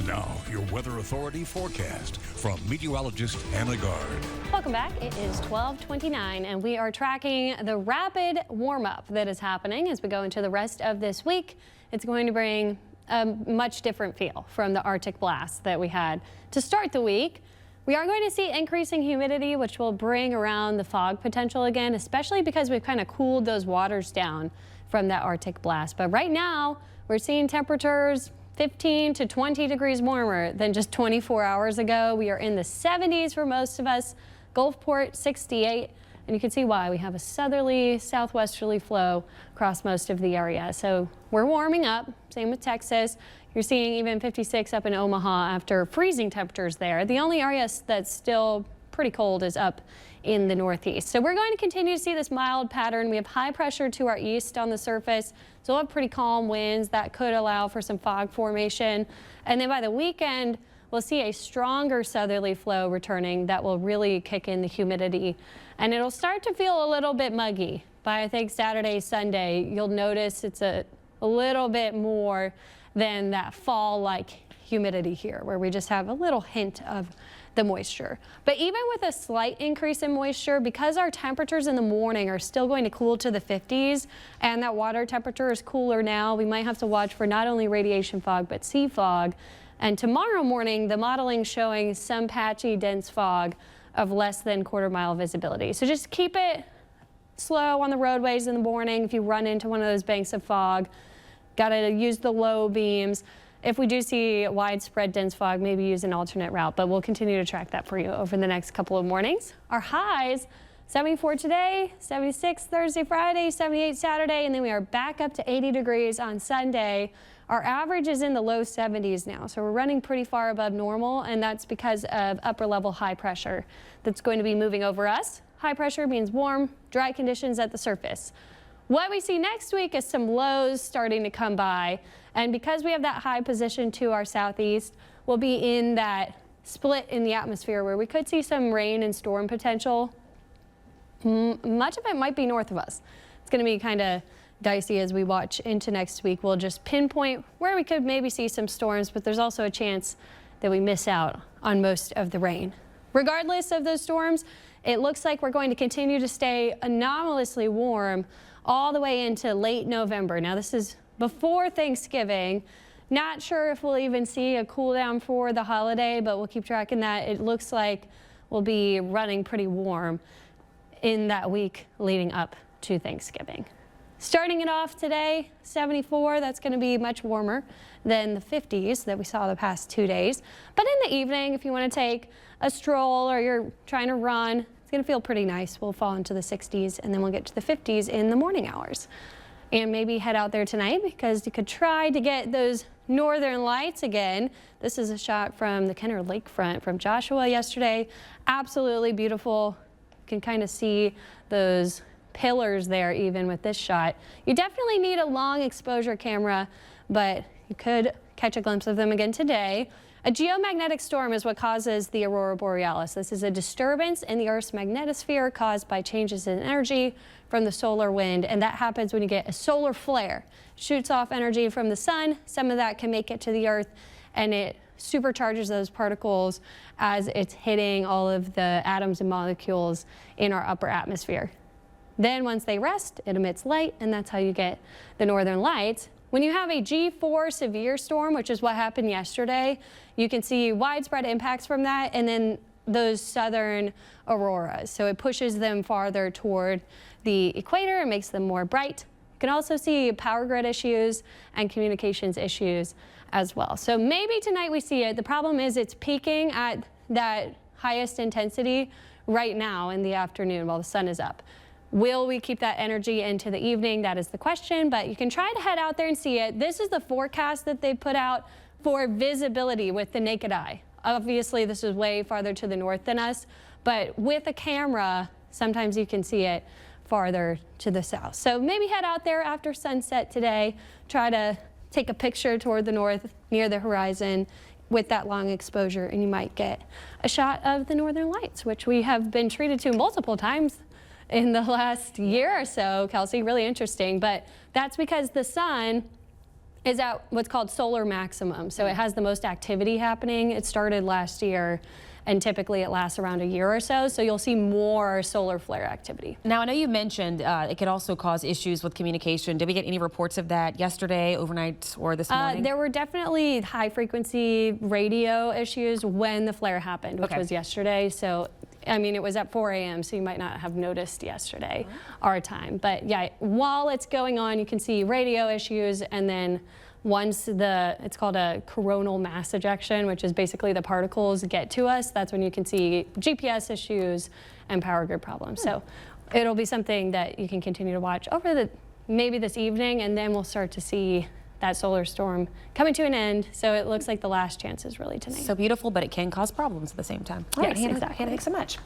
Now, your Weather Authority forecast from meteorologist Anna Gard. Welcome back. It is 12:29 and we are tracking the rapid warm-up that is happening as we go into the rest of this week. It's going to bring a much different feel from the Arctic blast that we had to start the week. We are going to see increasing humidity, which will bring around the fog potential again, especially because we've kind of cooled those waters down from that Arctic blast. But right now, we're seeing temperatures 15 to 20 degrees warmer than just 24 hours ago. We are in the 70s for most of us. Gulfport 68, and you can see why. We have a southerly, southwesterly flow across most of the area. So we're warming up, same with Texas. You're seeing even 56 up in Omaha after freezing temperatures there. The only area that's still pretty cold is up in the northeast. So we're going to continue to see this mild pattern. We have high pressure to our east on the surface, so we'll have pretty calm winds that could allow for some fog formation. And then by the weekend, we'll see a stronger southerly flow returning that will really kick in the humidity. And it'll start to feel a little bit muggy by, I think, Saturday, Sunday. You'll notice it's a little bit more than that fall-like humidity here, where we just have a little hint of the moisture. But even with a slight increase in moisture, because our temperatures in the morning are still going to cool to the 50s and that water temperature is cooler now, we might have to watch for not only radiation fog but sea fog. And tomorrow morning, the modeling showing some patchy dense fog of less than quarter-mile visibility. So just keep it slow on the roadways in the morning. If you run into one of those banks of fog, gotta use the low beams. If we do see widespread dense fog, maybe use an alternate route, but we'll continue to track that for you over the next couple of mornings. Our highs, 74 today, 76 Thursday, Friday, 78 Saturday, and then we are back up to 80 degrees on Sunday. Our average is in the low 70s now, so we're running pretty far above normal, and that's because of upper level high pressure that's going to be moving over us. High pressure means warm, dry conditions at the surface. What we see next week is some lows starting to come by, and because we have that high position to our southeast, we'll be in that split in the atmosphere where we could see some rain and storm potential. Much of it might be north of us. It's going to be kind of dicey as we watch into next week. We'll just pinpoint where we could maybe see some storms, but there's also a chance that we miss out on most of the rain. Regardless of those storms, it looks like we're going to continue to stay anomalously warm all the way into late November. Now, this is before Thanksgiving. Not sure if we'll even see a cool down for the holiday, but we'll keep tracking that. It looks like we'll be running pretty warm in that week leading up to Thanksgiving. Starting it off today, 74, that's going to be much warmer than the 50s that we saw the past 2 days. But in the evening, if you want to take a stroll or you're trying to run, it's going to feel pretty nice. We'll fall into the 60s and then we'll get to the 50s in the morning hours. And maybe head out there tonight because you could try to get those northern lights again. This is a shot from the Kenner Lakefront from Joshua yesterday. Absolutely beautiful. You can kind of see those pillars there even with this shot. You definitely need a long exposure camera, but you could catch a glimpse of them again today. A geomagnetic storm is what causes the aurora borealis. This is a disturbance in the Earth's magnetosphere caused by changes in energy from the solar wind, and that happens when you get a solar flare. It shoots off energy from the sun. Some of that can make it to the Earth, and it supercharges those particles as it's hitting all of the atoms and molecules in our upper atmosphere. Then once they rest, it emits light, and that's how you get the northern lights. When you have a G4 severe storm, which is what happened yesterday, you can see widespread impacts from that and then those southern auroras. So it pushes them farther toward the equator and makes them more bright. You can also see power grid issues and communications issues as well. So maybe tonight we see it. The problem is it's peaking at that highest intensity right now in the afternoon while the sun is up. Will we keep that energy into the evening? That is the question, but you can try to head out there and see it. This is the forecast that they put out for visibility with the naked eye. Obviously, this is way farther to the north than us, but with a camera, sometimes you can see it farther to the south. So maybe head out there after sunset today, try to take a picture toward the north near the horizon with that long exposure, and you might get a shot of the northern lights, which we have been treated to multiple times in the last year or so, Kelsey. Really interesting, but that's because the sun is at what's called solar maximum. So it has the most activity happening. It started last year, and typically it lasts around a year or so. So you'll see more solar flare activity. Now, I know you mentioned it could also cause issues with communication. Did we get any reports of that yesterday, overnight, or this morning? There were definitely high frequency radio issues when the flare happened, which was yesterday. So, I mean, it was at 4 a.m., so you might not have noticed yesterday, our time. But yeah, while it's going on, you can see radio issues, and then once it's called a coronal mass ejection, which is basically the particles get to us, that's when you can see GPS issues and power grid problems. So it'll be something that you can continue to watch over maybe this evening, and then we'll start to see that solar storm coming to an end. So it looks like the last chance is really tonight. So beautiful, but it can cause problems at the same time. All right, Hannah, thanks so much.